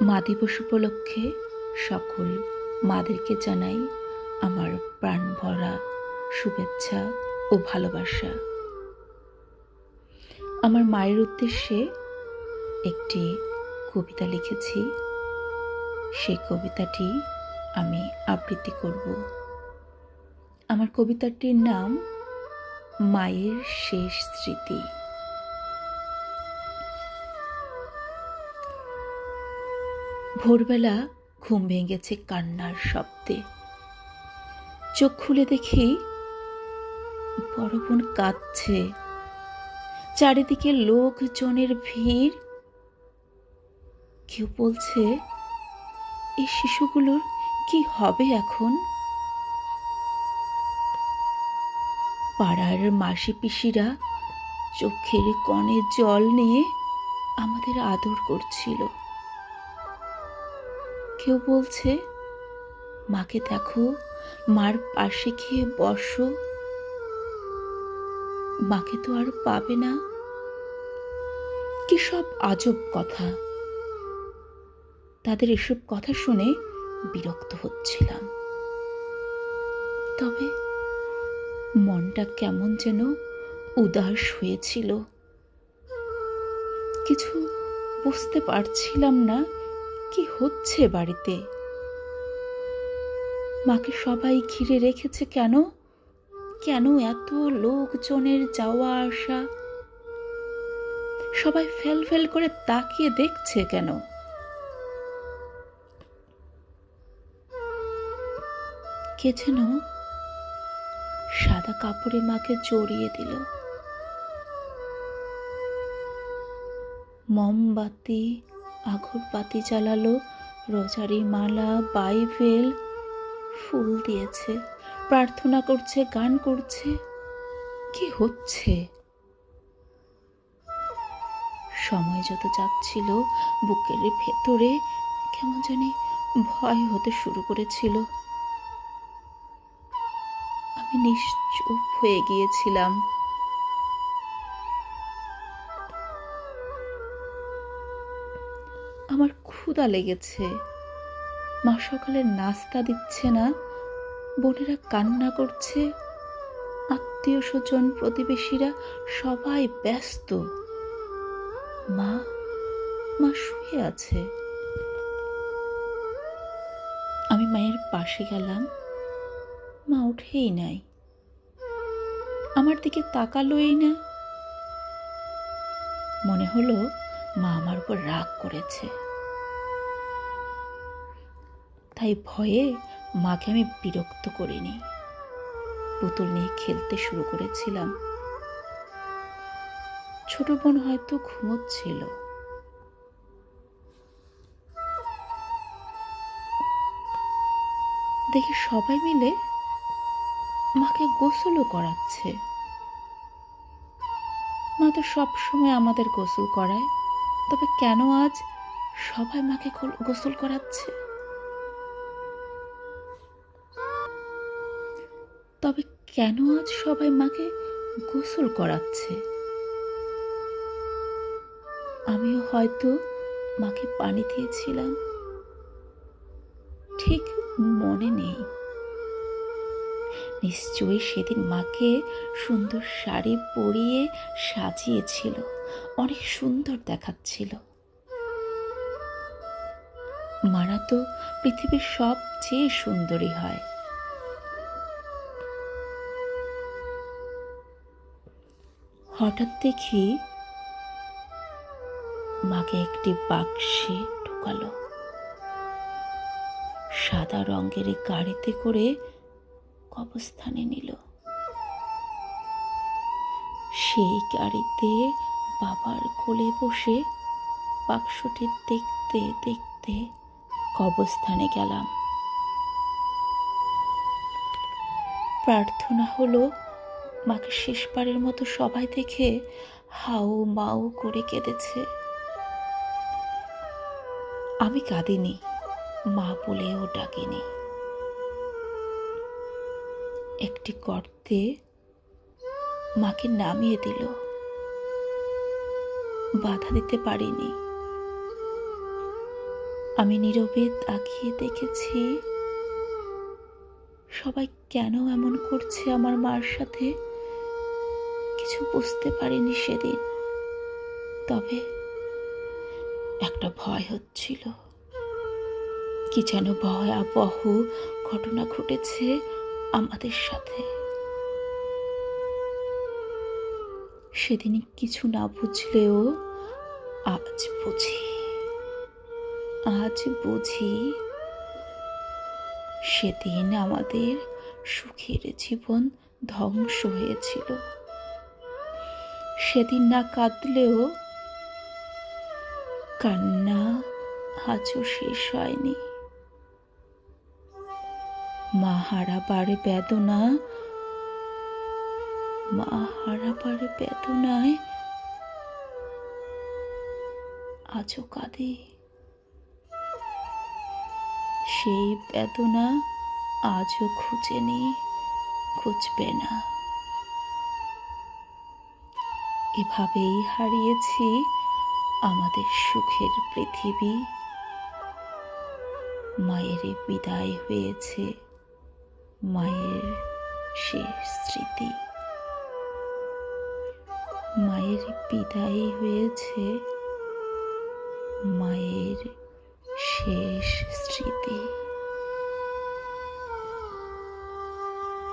মা দিবস উপলক্ষে সকল মাদেরকে জানাই আমার প্রাণ ভরা শুভেচ্ছা ও ভালোবাসা। আমার মায়ের উদ্দেশ্যে একটি কবিতা লিখেছি, সেই কবিতাটি আমি আবৃত্তি করব। আমার কবিতাটির নাম মায়ের শেষ স্মৃতি। ভোরবেলা ঘুম ভেঙেছে কান্নার শব্দে। চোখ খুলে দেখি বড় বোন কাঁদছে। চারিদিকে লোকজনের ভিড়। কেউ বলছে, এই শিশুগুলোর কি হবে এখন? পাড়ার মাসি পিসিরা চোখের কণে জল নিয়ে আমাদের আদর করছিল। কেউ বলছে, মাকে দেখো, মার পাশে গিয়ে বসো, মাকে তো আর পাবে না। কি সব আজব কথা! তাদের এসব কথা শুনে বিরক্ত হচ্ছিলাম। তবে মনটা কেমন যেন উদাস হয়েছিল। কিছু বুঝতে পারছিলাম না কি হচ্ছে বাড়িতে। মাকে সবাই ঘিরে রেখেছে কেন? কেন এত লোকজনের যাওয়া আসা? সবাই ফেল ফেল করে তাকিয়ে দেখছে কেন? কে যেন সাদা কাপড়ে মাকে জড়িয়ে দিল। মোমবাতি, আগরবাতি জ্বালালো, রোজারি মালা, বাইবেল, ফুল দিয়েছে, প্রার্থনা করছে, গান করছে। কি হচ্ছে? সময় যত যাচ্ছিল বুকের ভেতরে কেমন জানি ভয় হতে শুরু করেছিল। আমি নিশ্চুপ হয়ে গিয়েছিলাম। আমার ক্ষুধা লেগেছে। মা সকালে নাস্তা দিচ্ছে না, বোনেরা কান্না করছে, আত্মীয় স্বজন প্রতিবেশীরা সবাই ব্যস্ত। মা মা শুয়ে আছে। আমি মায়ের পাশে গেলাম। মা উঠেই নাই, আমার দিকে তাকালোই না। মনে হলো মা আমার উপর রাগ করেছে। তাই ভয়ে মাকে আমি বিরক্ত করিনি। পুতুল নিয়ে খেলতে শুরু করেছিলাম। ছোট বোন হয়তো ঘুমোচ্ছিল। দেখি সবাই মিলে মাকে গোসলও করাচ্ছে। মা তো সবসময় আমাদের গোসল করায়, তবে কেন আজ সবাই মাকে গোসল করাচ্ছে? তবে কেন আজ সবাই মাকে গোসল করাচ্ছে? আমিও হয়তো মাকে পানি দিয়েছিলাম, ঠিক মনে নেই। নিশ্চয়ই সেদিন মাকে সুন্দর শাড়ি পরিয়ে সাজিয়েছিল, অনেক সুন্দর দেখাচ্ছিল। মারা তো পৃথিবীর সবচেয়ে সুন্দরী হয়। হঠাৎ দেখি মাকে একটি বাক্সে ঢোকালো। সাদা রঙের গাড়িতে করে কবরস্থানে নিল। সেই গাড়িতে বাবার কোলে বসে বাক্সটি দেখতে দেখতে কবরস্থানে গেলাম। প্রার্থনা হলো, মাকে শেষবারের মতো সবাই দেখে হাউ মাউ করে কেঁদেছে। আমি কাঁদিনি, মা বলেও ডাকিনি। একটি গর্তে মাকে নামিয়ে দিল। বাধা দিতে পারিনি। আমি নীরবে তাকিয়ে দেখেছি সবাই কেন এমন করছে আমার মার সাথে। কিছু বুঝতে পারিনি সেদিন, তবে একটা ভয় হচ্ছিল। কি যেন ভয়াবহ ঘটনা ঘটেছে আমাদের সাথে। সেদিন কিছু না বুঝলেও আজ বুঝি, আজ বুঝি সেদিন আমাদের সুখের জীবন ধ্বংস হয়েছিল। সেদিন না কাঁদলেও কান্না আজও শেষ হয়নি। মা হারাবার বেদনা, মা হারাবার বেদনায় আজও কাঁদে। সেই বেদনা আজও খুঁজেনি, খুঁজবে না। এভাবেই হারিয়েছি আমাদের সুখের পৃথিবী। মায়ের বিদায় হয়েছে, মায়ের শেষ স্মৃতি। মায়ের বিদায় হয়েছে, মায়ের শেষ স্মৃতি।